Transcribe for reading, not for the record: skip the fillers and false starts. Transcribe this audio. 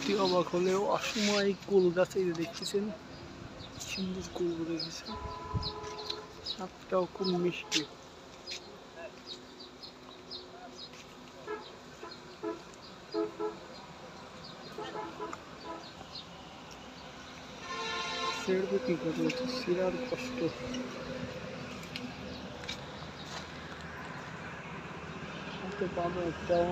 সত্যি অবাক হলেও অসময় কুল গাছ এই যে দেখতেছেন সুন্দর কুল রেখেছে, স্বাদটাও খুব মিষ্টি। ছেড়বে কি করে, ছিঁড়ার কষ্ট। হাতে পাবো একটাও